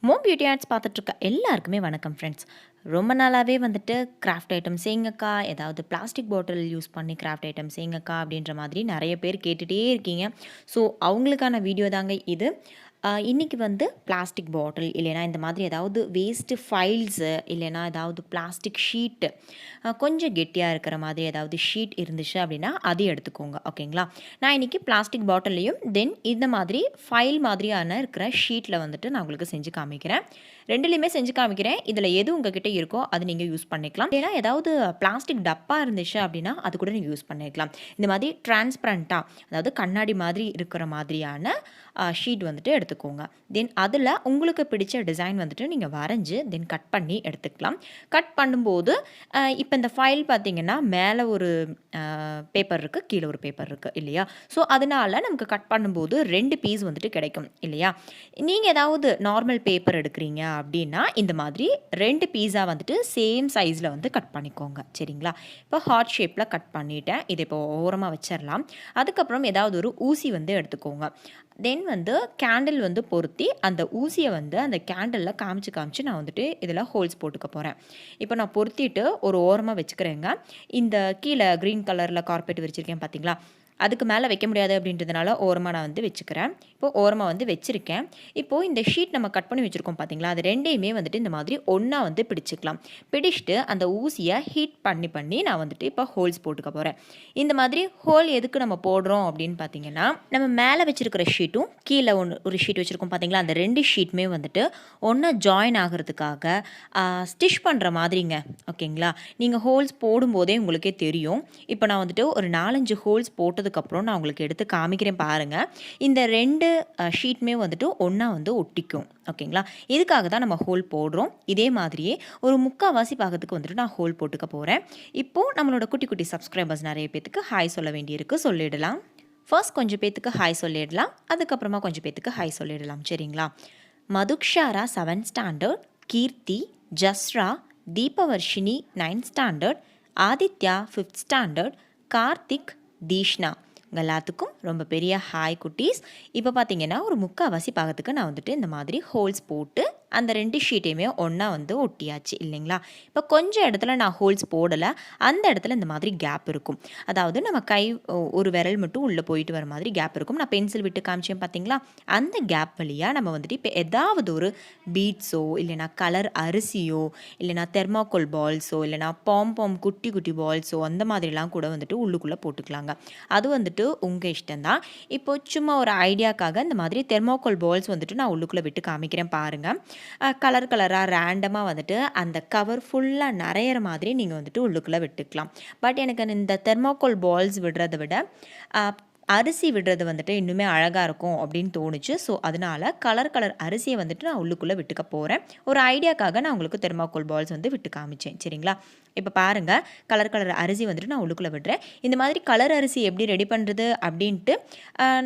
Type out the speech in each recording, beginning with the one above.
Mom beauty arts பார்த்துட்ருக்க எல்லாருக்குமே வணக்கம் friends. ரொம்ப நாளாகவே வந்துட்டு கிராஃப்ட் ஐட்டம் செய்யுங்கக்கா, ஏதாவது பிளாஸ்டிக் பாட்டில் யூஸ் பண்ணி கிராஃப்ட் ஐட்டம் செய்யுங்கக்கா அப்படின்ற மாதிரி நிறைய பேர் கேட்டுகிட்டே இருக்கீங்க. ஸோ அவங்களுக்கான வீடியோ தாங்க இது. இன்றைக்கி வந்து பிளாஸ்டிக் பாட்டில் இல்லைனா இந்த மாதிரி ஏதாவது வேஸ்ட்டு ஃபைல்ஸு இல்லைனா ஏதாவது பிளாஸ்டிக் ஷீட்டு கொஞ்சம் கெட்டியாக இருக்கிற மாதிரி ஏதாவது ஷீட் இருந்துச்சு அப்படின்னா அது எடுத்துக்கோங்க. ஓகேங்களா? நான் இன்றைக்கி பிளாஸ்டிக் பாட்டிலையும் தென் இந்த மாதிரி ஃபைல் மாதிரியான இருக்கிற ஷீட்டில் வந்துட்டு நான் உங்களுக்கு செஞ்சு காமிக்கிறேன். ரெண்டுலேயுமே செஞ்சு காமிக்கிறேன். இதில் எது உங்ககிட்ட இருக்கோ அது நீங்கள் யூஸ் பண்ணிக்கலாம். ஏன்னா ஏதாவது பிளாஸ்டிக் டப்பா இருந்துச்சு அப்படின்னா அது கூட நீங்கள் யூஸ் பண்ணிக்கலாம். இந்த மாதிரி டிரான்ஸ்பரண்ட்டாக அதாவது கண்ணாடி மாதிரி இருக்கிற மாதிரியான ஷீட் வந்துட்டு எடுத்துக்கோங்க. தென் அதில் உங்களுக்கு பிடிச்ச டிசைன் வந்துட்டு நீங்கள் வரைஞ்சி தென் கட் பண்ணி எடுத்துக்கலாம். கட் பண்ணும்போது இப்போ இந்த ஃபைல் பார்த்திங்கன்னா மேலே ஒரு பேப்பர் இருக்குது, கீழே ஒரு பேப்பர் இருக்குது இல்லையா? ஸோ அதனால் நமக்கு கட் பண்ணும்போது 2 பீஸ் வந்துட்டு கிடைக்கும் இல்லையா? நீங்கள் ஏதாவது நார்மல் பேப்பர் எடுக்கிறீங்க அப்படின்னா இந்த மாதிரி 2 பீஸாக வந்துட்டு சேம் சைஸில் வந்து கட் பண்ணிக்கோங்க. சரிங்களா? இப்போ ஹார்ட் ஷேப்பில் கட் பண்ணிவிட்டேன். இதை இப்போ ஓரமாக வச்சிடலாம். அதுக்கப்புறம் ஏதாவது ஒரு ஊசி வந்து எடுத்துக்கோங்க. தென் வந்து கேண்டில் வந்து பொருத்தி அந்த ஊசியை வந்து அந்த கேண்டிலில் காமிச்சு நான் வந்துட்டு இதில் ஹோல்ஸ் போட்டுக்க போகிறேன். இப்போ நான் பொருத்திட்டு ஒரு ஓரமாக வச்சுக்கிறேங்க. இந்த கீழே க்ரீன் கலரில் கார்பெட் விரிச்சிருக்கேன் பார்த்தீங்களா? அதுக்கு மேலே வைக்க முடியாது அப்படின்றதுனால ஓரமாக நான் வந்து வச்சுக்கிறேன். இப்போது ஓரமாக வந்து வச்சுருக்கேன். இப்போது இந்த ஷீட் நம்ம கட் பண்ணி வச்சுருக்கோம் பார்த்தீங்களா? அது ரெண்டையுமே வந்துட்டு இந்த மாதிரி ஒன்றா வந்து பிடிச்சிக்கலாம். பிடிச்சிட்டு அந்த ஊசியை ஹீட் பண்ணி நான் வந்துட்டு இப்போ ஹோல்ஸ் போட்டுக்க போகிறேன். இந்த மாதிரி ஹோல் எதுக்கு நம்ம போடுறோம் அப்படின்னு பார்த்தீங்கன்னா, நம்ம மேலே வச்சுருக்கிற ஷீட்டும் கீழே ஒரு ஷீட் வச்சுருக்கோம் பார்த்தீங்களா? அந்த 2 ஷீட்டுமே வந்துட்டு ஒன்றா ஜாயின் ஆகிறதுக்காக ஸ்டிச் பண்ணுற மாதிரிங்க. ஓகேங்களா? நீங்கள் ஹோல்ஸ் போடும்போதே உங்களுக்கே தெரியும். இப்போ நான் வந்துட்டு ஒரு 4-5 ஹோல்ஸ் போட்டதுக்கப்புறம் நான் உங்களுக்கு எடுத்து காமிக்கிறேன் பாருங்கள். இந்த 2 ஷீட்டுமே வந்துட்டு ஒன்றா வந்து ஒட்டிக்கும். ஓகேங்களா? இதுக்காக தான் நம்ம ஹோல் போடுறோம். இதே மாதிரியே ஒரு 3/4 பாகத்துக்கு வந்துட்டு நான் ஹோல் போட்டுக்க போகிறேன். இப்போது நம்மளோட குட்டி குட்டி சப்ஸ்கிரைபர்ஸ் நிறைய பேத்துக்கு ஹாய் சொல்ல வேண்டியிருக்கு, சொல்லிடலாம். ஃபர்ஸ்ட் கொஞ்சம் பேத்துக்கு ஹாய் சொல்லிடலாம். அதுக்கப்புறமா கொஞ்சம் பேத்துக்கு ஹாய் சொல்லிடலாம். சரிங்களா? Madhukshara 7th standard, Keerthi, Jasra, Deepavarshini 9th standard, Aditya 5th standard, Karthik, Theeshna எல்லாத்துக்கும் ரொம்ப பெரிய ஹாய் குட்டீஸ். இப்போ பார்த்தீங்கன்னா ஒரு 3/4 பாகத்துக்கு நான் வந்துட்டு இந்த மாதிரி ஹோல்ஸ் போட்டு அந்த 2 ஷீட்டையுமே ஒன்றா வந்து ஒட்டியாச்சு இல்லைங்களா? இப்போ கொஞ்சம் இடத்துல நான் ஹோல்ஸ் போடலை. அந்த இடத்துல இந்த மாதிரி கேப் இருக்கும். அதாவது நம்ம கை ஒரு விரல் மட்டும் உள்ளே போயிட்டு வர மாதிரி கேப் இருக்கும். நான் பென்சில் விட்டு காமிச்சேன் பார்த்தீங்களா? அந்த கேப் வழியாக நம்ம வந்துட்டு இப்போ ஏதாவது ஒரு பீட்ஸோ இல்லைனா கலர் அரிசியோ இல்லைனா தெர்மாக்கோல் பால்ஸோ இல்லைனா பாம் குட்டி குட்டி பால்ஸோ அந்த மாதிரிலாம் கூட வந்துட்டு உள்ளுக்குள்ளே போட்டுக்கலாங்க. அது வந்துட்டு உங்கள் இஷ்டம்தான். இப்போ சும்மா ஒரு ஐடியாக்காக இந்த மாதிரி தெர்மாக்கோல் பால்ஸ் வந்துட்டு நான் உள்ளுக்குள்ளே விட்டு காமிக்கிறேன் பாருங்கள். கலர் கலராக ரேண்டமாக வந்துட்டு அந்த கவர் ஃபுல்லாக நிறையிற மாதிரி நீங்கள் வந்துட்டு உள்ளுக்குள்ளே விட்டுக்கலாம். பட் எனக்கு இந்த தெர்மாக்கோல் பால்ஸ் விடுறதை விட அரிசி விடுறது வந்துட்டு இன்னுமே அழகாக இருக்கும் அப்படின்னு தோணுச்சு. ஸோ அதனால் கலர் அரிசியை வந்துட்டு நான் உள்ளுக்குள்ளே விட்டுக்க போகிறேன். ஒரு ஐடியாக்காக நான் உங்களுக்கு தெர்மாக்கோல் பால்ஸ் வந்து விட்டு காமிச்சேன். சரிங்களா? இப்போ பாருங்கள், கலர் அரிசி வந்துட்டு நான் உள்ளுக்குள்ளே விடுறேன். இந்த மாதிரி கலர் அரிசி எப்படி ரெடி பண்ணுறது அப்படின்ட்டு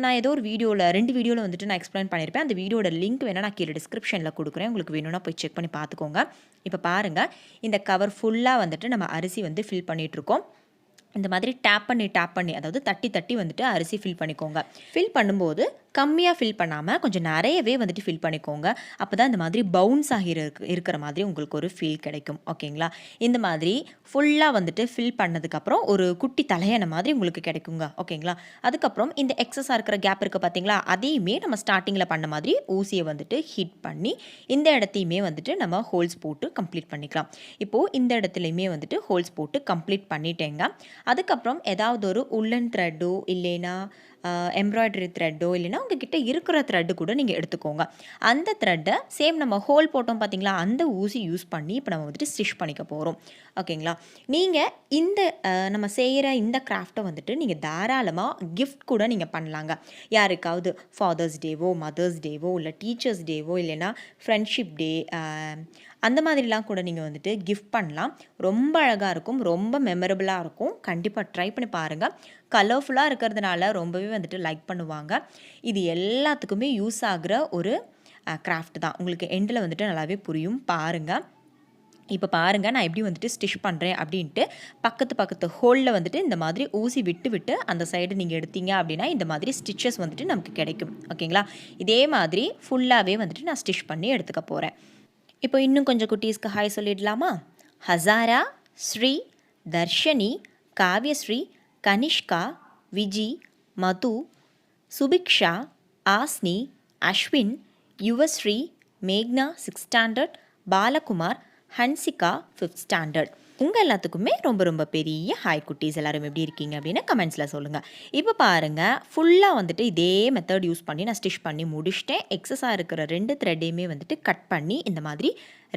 நான் ஏதோ ஒரு வீடியோவில் 2 வீடியோவில் வந்துட்டு நான் எக்ஸ்பிளைன் பண்ணியிருப்பேன். அந்த வீடியோட லிங்க் வேணால் நான் கீழே டிஸ்கிரிப்ஷனில் கொடுக்குறேன். உங்களுக்கு வேணும்னா போய் செக் பண்ணி பார்த்துக்கோங்க. இப்போ பாருங்கள், இந்த கவர் ஃபுல்லாக வந்துட்டு நம்ம அரிசி வந்து ஃபில் பண்ணிகிட்ருக்கோம். இந்த மாதிரி டேப் பண்ணி அதாவது தட்டி வந்துட்டு அரிசி ஃபில் பண்ணிக்கோங்க. ஃபில் பண்ணும்போது கம்மியாக ஃபில் பண்ணாமல் கொஞ்சம் நிறையவே வந்துட்டு ஃபில் பண்ணிக்கோங்க. அப்போ தான் இந்த மாதிரி பவுன்ஸ் ஆகி இருக்கிற மாதிரி உங்களுக்கு ஒரு ஃபீல் கிடைக்கும். ஓகேங்களா? இந்த மாதிரி ஃபுல்லாக வந்துட்டு ஃபில் பண்ணதுக்கப்புறம் ஒரு குட்டி தலையணை மாதிரி உங்களுக்கு கிடைக்குங்க. ஓகேங்களா? அதுக்கப்புறம் இந்த எக்ஸஸாக இருக்கிற கேப் இருக்குது பார்த்தீங்களா? அதையுமே நம்ம ஸ்டார்டிங்கில் பண்ண மாதிரி ஊசியை வந்துட்டு ஹீட் பண்ணி இந்த இடத்தையுமே வந்துட்டு நம்ம ஹோல்ஸ் போட்டு கம்ப்ளீட் பண்ணிக்கலாம். இப்போது இந்த இடத்துலையுமே வந்துட்டு ஹோல்ஸ் போட்டு கம்ப்ளீட் பண்ணிட்டேங்க. அதுக்கப்புறம் ஏதாவது ஒரு உள்ளன் த்ரெட்டோ இல்லைன்னா எம்ப்ராய்டரி த்ரெட்டோ இல்லைன்னா உங்ககிட்ட இருக்கிற த்ரெட்டு கூட நீங்கள் எடுத்துக்கோங்க. அந்த த்ரெட்டை சேம் நம்ம ஹோல் போட்டோம் பார்த்தீங்களா? அந்த ஊசி யூஸ் பண்ணி இப்போ நம்ம வந்துட்டு ஸ்டிச் பண்ணிக்க போகிறோம். ஓகேங்களா? நீங்கள் இந்த நம்ம செய்கிற இந்த கிராஃப்டை வந்துட்டு நீங்கள் தாராளமாக கிஃப்ட் கூட நீங்கள் பண்ணலாங்க. யாருக்காவது ஃபாதர்ஸ் டேவோ மதர்ஸ் டேவோ இல்லை டீச்சர்ஸ் டேவோ இல்லைன்னா ஃப்ரெண்ட்ஷிப் டே அந்த மாதிரிலாம் கூட நீங்கள் வந்துட்டு கிஃப்ட் பண்ணலாம். ரொம்ப அழகாக இருக்கும், ரொம்ப மெமரபுளாக இருக்கும். கண்டிப்பாக ட்ரை பண்ணி பாருங்கள். கலர்ஃபுல்லாக இருக்கிறதுனால ரொம்பவே வந்துட்டு லைக் பண்ணுவாங்க. இது எல்லாத்துக்குமே யூஸ் ஆகிற ஒரு கிராஃப்ட் தான். உங்களுக்கு எண்டில் வந்துட்டு நல்லாவே புரியும் பாருங்கள். இப்போ பாருங்கள் நான் எப்படி வந்துட்டு ஸ்டிச் பண்ணுறேன் அப்படின்ட்டு பக்கத்து ஹோலில் வந்துட்டு இந்த மாதிரி ஊசி விட்டு விட்டு அந்த சைடு நீங்கள் எடுத்தீங்க அப்படின்னா இந்த மாதிரி ஸ்டிச்சஸ் வந்துட்டு நமக்கு கிடைக்கும். ஓகேங்களா, இதே மாதிரி ஃபுல்லாகவே வந்துட்டு நான் ஸ்டிச் பண்ணி எடுத்துக்க போகிறேன். இப்போ இன்னும் கொஞ்சம் குட்டீஸ்க்கு ஹாய் சொல்லிடலாமா? ஹசாரா, ஸ்ரீ, தர்ஷினி, காவ்யஸ்ரீ, கனிஷ்கா, விஜி, மது, சுபிக்ஷா, ஆஸ்னி, அஸ்வின், யுவஸ்ரீ, மேக்னா 6th standard, Balakumar, Hansika 5th standard. உங்கள் எல்லாத்துக்குமே ரொம்ப ரொம்ப பெரிய ஹாய் குட்டீஸ். எல்லோரும் எப்படி இருக்கீங்க அப்படின்னு கமெண்ட்ஸில் சொல்லுங்கள். இப்போ பாருங்கள் ஃபுல்லாக வந்துட்டு இதே மெத்தட் யூஸ் பண்ணி நான் ஸ்டிச் பண்ணி முடிச்சிட்டேன். எக்ஸஸாக இருக்கிற 2 த்ரெட்டையுமே வந்துட்டு கட் பண்ணி இந்த மாதிரி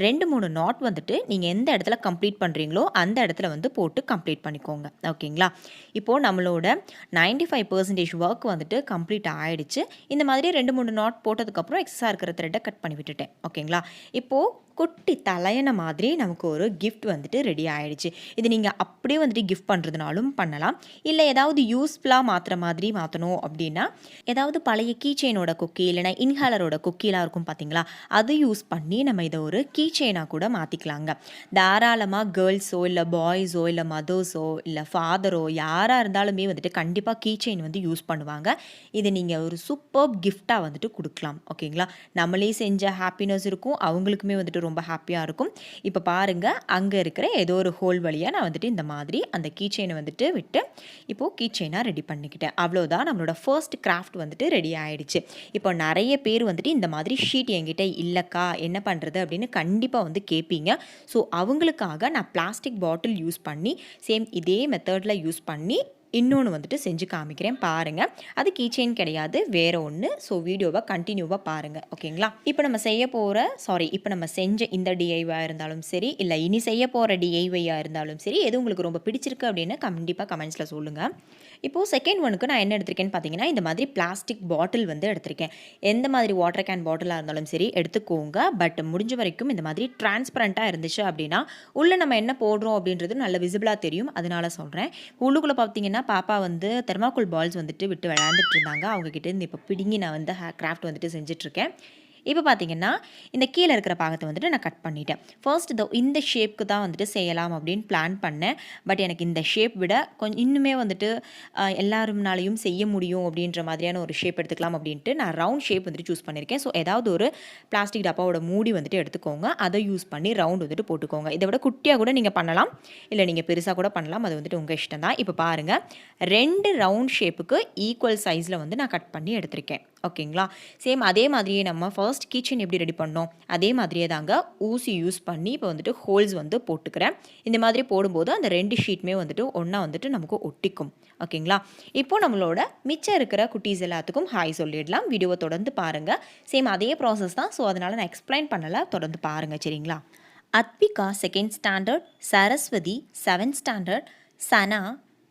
2-3 நாட் வந்துட்டு நீங்கள் எந்த இடத்துல கம்ப்ளீட் பண்ணுறீங்களோ அந்த இடத்துல வந்து போட்டு கம்ப்ளீட் பண்ணிக்கோங்க. ஓகேங்களா, இப்போது நம்மளோட 95% ஒர்க் வந்துட்டு கம்ப்ளீட் ஆகிடுச்சு. இந்த மாதிரி 2-3 நாட் போட்டதுக்கப்புறம் எக்ஸஸாக இருக்கிற த்ரெட்டை கட் பண்ணி விட்டுட்டேன். ஓகேங்களா, இப்போது குட்டி தலையணை மாதிரி நமக்கு ஒரு கிஃப்ட் வந்துட்டு ரெடி ஆகிடுச்சு. இது நீங்கள் அப்படியே வந்துட்டு கிஃப்ட் பண்ணுறதுனாலும் பண்ணலாம், இல்லை ஏதாவது யூஸ்ஃபுல்லாக மாற்றுற மாதிரி மாற்றணும் அப்படின்னா ஏதாவது பழைய கீ செயினோட குக்கி இல்லைனா இன்ஹேலரோட குக்கிலாம் இருக்கும் பார்த்தீங்களா, அது யூஸ் பண்ணி நம்ம இதை ஒரு கீ செயினாக கூட மாற்றிக்கலாங்க. தாராளமாக கேர்ள்ஸோ இல்லை பாய்ஸோ இல்லை மதர்ஸோ இல்லை ஃபாதரோ யாராக இருந்தாலுமே வந்துட்டு கண்டிப்பாக கீ செயின் வந்து யூஸ் பண்ணுவாங்க. இதை நீங்கள் ஒரு சூப்பர் கிஃப்டாக வந்துட்டு கொடுக்கலாம். ஓகேங்களா, நம்மளே செஞ்ச ஹாப்பினஸ் இருக்கும், அவங்களுக்குமே வந்துட்டு ரொம்ப ஹாப்பியாக இருக்கும். இப்போ பாருங்கள் அங்கே இருக்கிற ஏதோ ஒரு ஹோல் வழியாக நான் வந்துட்டு இந்த மாதிரி அந்த கீ செயினை வந்துட்டு விட்டு இப்போது கீ செயினாக ரெடி பண்ணிக்கிட்டேன். அவ்வளோதான், நம்மளோட ஃபர்ஸ்ட் கிராஃப்ட் வந்துட்டு ரெடி ஆகிடுச்சு. இப்போ நிறைய பேர் வந்துட்டு இந்த மாதிரி ஷீட் என்கிட்ட இல்லைக்கா என்ன பண்ணுறது அப்படின்னு கண்டிப்பாக வந்து கேட்பீங்க. ஸோ அவங்களுக்காக நான் பிளாஸ்டிக் பாட்டில் யூஸ் பண்ணி சேம் இதே மெத்தடில் யூஸ் பண்ணி இன்னொன்று வந்துட்டு செஞ்சு காமிக்கிறேன் பாருங்கள். அது கீ செயின் கிடையாது, வேறு ஒன்று. ஸோ வீடியோவை கண்டினியூவாக பாருங்கள். ஓகேங்களா, இப்போ நம்ம செஞ்ச இந்த டிஐவாக இருந்தாலும் சரி இல்லை இனி செய்ய போகிற டிஐவையாக இருந்தாலும் சரி, எது உங்களுக்கு ரொம்ப பிடிச்சிருக்கு அப்படின்னு கண்டிப்பாக கமெண்ட்ஸில் சொல்லுங்கள். இப்போது செகண்ட் ஒனுக்கு நான் என்ன எடுத்திருக்கேன்னு பார்த்தீங்கன்னா இந்த மாதிரி பிளாஸ்டிக் பாட்டில் வந்து எடுத்திருக்கேன். எந்த மாதிரி வாட்டர் கேன் பாட்டிலாக இருந்தாலும் சரி எடுத்துக்கோங்க. பட் முடிஞ்ச வரைக்கும் இந்த மாதிரி டிரான்ஸ்பரண்ட்டாக இருந்துச்சு அப்படின்னா உள்ளே நம்ம என்ன போடுறோம் அப்படின்றது நல்ல விசிபிளாக தெரியும். அதனால சொல்கிறேன். உள்ளுக்குள்ளே பார்த்தீங்கன்னா பாப்பா வந்து தெர்மாக்கோல் பால்ஸ் வந்துட்டு விட்டு விளையாண்டுட்டு இருந்தாங்க. அவங்கக்கிட்ட இருந்து இப்போ பிடுங்கி நான் வந்து கிராஃப்ட் வந்துட்டு செஞ்சிட்ருக்கேன். இப்போ பார்த்தீங்கன்னா இந்த கீழே இருக்கிற பாகத்தை வந்துட்டு நான் கட் பண்ணிட்டேன். ஃபர்ஸ்ட் இந்த ஷேப்புக்கு தான் வந்துட்டு செய்யலாம் அப்படின்னு பிளான் பண்ணேன். பட் எனக்கு இந்த ஷேப் விட கொஞ்சம் இன்னுமே வந்துட்டு எல்லாருனாலையும் செய்ய முடியும் அப்படின்ற மாதிரியான ஒரு ஷேப் எடுத்துக்கலாம் அப்படின்ட்டு நான் ரவுண்ட் ஷேப் வந்துட்டு சூஸ் பண்ணியிருக்கேன். ஸோ ஏதாவது ஒரு பிளாஸ்டிக் டப்பாவோட மூடி வந்துட்டு எடுத்துக்கோங்க, அதை யூஸ் பண்ணி ரவுண்ட் வந்துட்டு போட்டுக்கோங்க. இதை விட குட்டியாக கூட நீங்கள் பண்ணலாம், இல்லை நீங்கள் பெருசாக கூட பண்ணலாம், அது வந்துட்டு உங்கள் இஷ்டம் தான். இப்போ பாருங்கள் 2 ரவுண்ட் ஷேப்புக்கு ஈக்குவல் சைஸில் வந்து நான் கட் பண்ணி எடுத்திருக்கேன். ஓகேங்களா, சேம் அதே மாதிரியே நம்ம ஃபர்ஸ்ட் கிச்சன் எப்படி ரெடி பண்ணோம் அதே மாதிரியே தாங்க ஊசி யூஸ் பண்ணி இப்போ வந்துட்டு ஹோல்ஸ் வந்து போட்டுக்கிறேன். இந்த மாதிரி போடும்போது அந்த 2 ஷீட்டுமே வந்துட்டு ஒன்றா வந்துட்டு நமக்கு ஒட்டிக்கும். ஓகேங்களா, இப்போது நம்மளோட மிச்சம் இருக்கிற குட்டீஸ் எல்லாத்துக்கும் ஹாய் சொல்லிடலாம். வீடியோவை தொடர்ந்து பாருங்கள். சேம் அதே ப்ராசஸ் தான், ஸோ அதனால் நான் எக்ஸ்பிளைன் பண்ணலை, தொடர்ந்து பாருங்கள் சரிங்களா. Adhvika 2nd standard, Saraswathi 7th standard, Sana,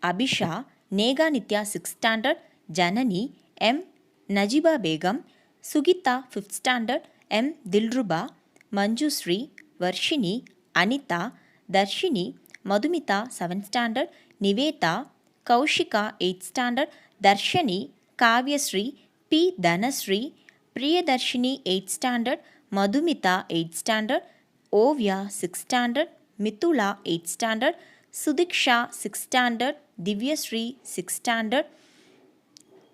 Abisha, Neha Nithya 6th standard, Janani, M Najiba Begum, Sugitha 5th standard, M Dilruba, Manjushree, Varshini, Anitha, Dharshini, Madhumitha 7th standard, Nivetha, Kaushika 8th standard, Dharshani, Kavyashree, B Dhanashree, Priyadharshini 8th standard, Madhumitha 8th standard, Oviya 6th standard, Mithula 8th standard, Suthiksha 6th standard, Divyashree 6th standard,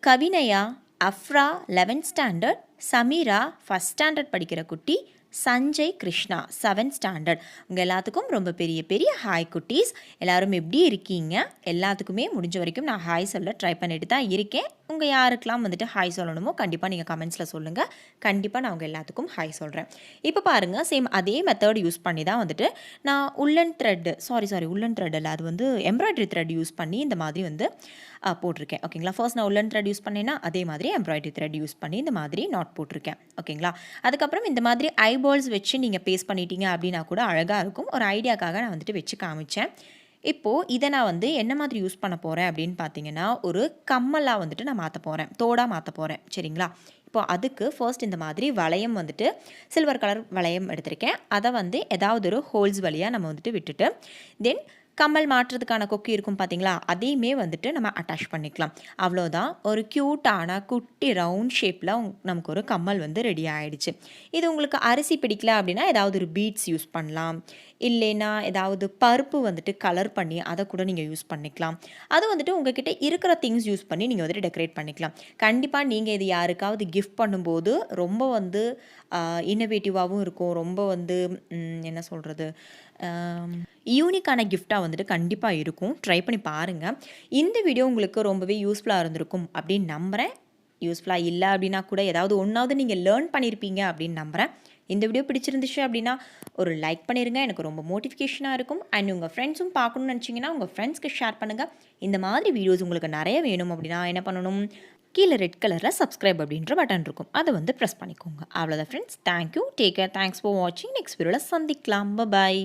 Kavinaya, Afra 11th standard, Sameera 1st standard படிக்கிற குட்டி, Sanjay Krishna 7th standard. உங்கள் எல்லாத்துக்கும் ரொம்ப பெரிய பெரிய hi குட்டீஸ். எல்லோரும் எப்படி இருக்கீங்க? எல்லாத்துக்குமே முடிஞ்ச வரைக்கும் நான் ஹாய் சொல்ல ட்ரை பண்ணிட்டு தான் இருக்கேன். உங்கள் யாருக்கெல்லாம் வந்துட்டு ஹாய் சொல்லணுமோ கண்டிப்பாக நீங்கள் கமெண்ட்ஸில் சொல்லுங்கள். கண்டிப்பாக நான் உங்கள் எல்லாத்துக்கும் ஹாய் சொல்கிறேன். இப்போ பாருங்கள் சேம் அதே மெத்தட் யூஸ் பண்ணி தான் வந்துட்டு நான் உள்ளன் த்ரெட் இல்லை, அது வந்து எம்ப்ராய்டரி த்ரெட் யூஸ் பண்ணி இந்த மாதிரி வந்து போட்டிருக்கேன். ஓகேங்களா, ஃபர்ஸ்ட் நான் உள்ளன் த்ரெட் யூஸ் பண்ணேன்னா அதே மாதிரி எம்ப்ராய்டரி த்ரெட் யூஸ் பண்ணி இந்த மாதிரி நாட் போட்டிருக்கேன். ஓகேங்களா, அதுக்கப்புறம் இந்த மாதிரி ஐபால்ஸ் வச்சு நீங்கள் பேஸ்ட் பண்ணிட்டீங்க அப்படின்னா கூட அழகாக இருக்கும். ஒரு ஐடியாக்காக நான் வந்துட்டு வச்சு காமிச்சேன். இப்போது இதை நான் வந்து என்ன மாதிரி யூஸ் பண்ண போகிறேன் அப்படின்னு பார்த்தீங்கன்னா ஒரு கம்மலாக வந்துட்டு நான் மாற்ற போகிறேன், தோடாக மாற்ற போகிறேன் சரிங்களா. இப்போ அதுக்கு ஃபர்ஸ்ட் இந்த மாதிரி வளையம் வந்துட்டு சில்வர் கலர் வளையம் எடுத்திருக்கேன். அதை வந்து ஏதாவது ஒரு ஹோல்ஸ் வழியாக நம்ம வந்துட்டு விட்டுட்டு தென் கம்மல் மாற்றுறதுக்கான கொக்கி இருக்கும் பார்த்தீங்களா, அதையுமே வந்துட்டு நம்ம அட்டாச் பண்ணிக்கலாம். அவ்வளோதான், ஒரு க்யூட்டான குட்டி ரவுண்ட் ஷேப்பில் நமக்கு ஒரு கம்மல் வந்து ரெடி ஆகிடுச்சு. இது உங்களுக்கு அரிசி பிடிக்கல அப்படின்னா ஏதாவது ஒரு பீட்ஸ் யூஸ் பண்ணலாம், இல்லைன்னா ஏதாவது பருப்பு வந்துட்டு கலர் பண்ணி அதை கூட நீங்கள் யூஸ் பண்ணிக்கலாம். அது வந்துட்டு உங்ககிட்ட இருக்கிற திங்ஸ் யூஸ் பண்ணி நீங்கள் வந்துட்டு டெக்கரேட் பண்ணிக்கலாம். கண்டிப்பாக நீங்கள் இது யாருக்காவது கிஃப்ட் பண்ணும்போது ரொம்ப வந்து இன்னோவேட்டிவாகவும் இருக்கும். ரொம்ப வந்து என்ன சொல்கிறது, யூனிக்கான கிஃப்டாக வந்துட்டு கண்டிப்பாக இருக்கும். ட்ரை பண்ணி பாருங்கள். இந்த வீடியோ உங்களுக்கு ரொம்பவே யூஸ்ஃபுல்லாக இருந்திருக்கும் அப்படின்னு நம்புகிறேன். யூஸ்ஃபுல்லாக இல்லை அப்படின்னா கூட ஏதாவது ஒன்றாவது நீங்கள் லேர்ன் பண்ணியிருப்பீங்க அப்படின்னு நம்புகிறேன். இந்த வீடியோ பிடிச்சிருந்துச்சு அப்படின்னா ஒரு லைக் பண்ணிடுங்க. எனக்கு ரொம்ப மோட்டிஃபிகேஷனாக இருக்கும். அண்ட் உங்கள் ஃப்ரெண்ட்ஸும் பார்க்கணும்னு நினச்சிங்கன்னா உங்கள் ஃப்ரெண்ட்ஸ்க்கு ஷேர் பண்ணுங்கள். இந்த மாதிரி வீடியோஸ் உங்களுக்கு நிறைய வேணும் அப்படின்னா என்ன பண்ணணும், கீழே ரெட் கலரில் சப்ஸ்கிரைப் அப்படின்ற பட்டன் இருக்கும், அதை வந்து ப்ரெஸ் பண்ணிக்கோங்க. அவ்வளோதான் friends. Thank you, take care, thanks for வாட்சிங். நெக்ஸ்ட் வீடியோவில் சந்திக்கலாம். பாய்.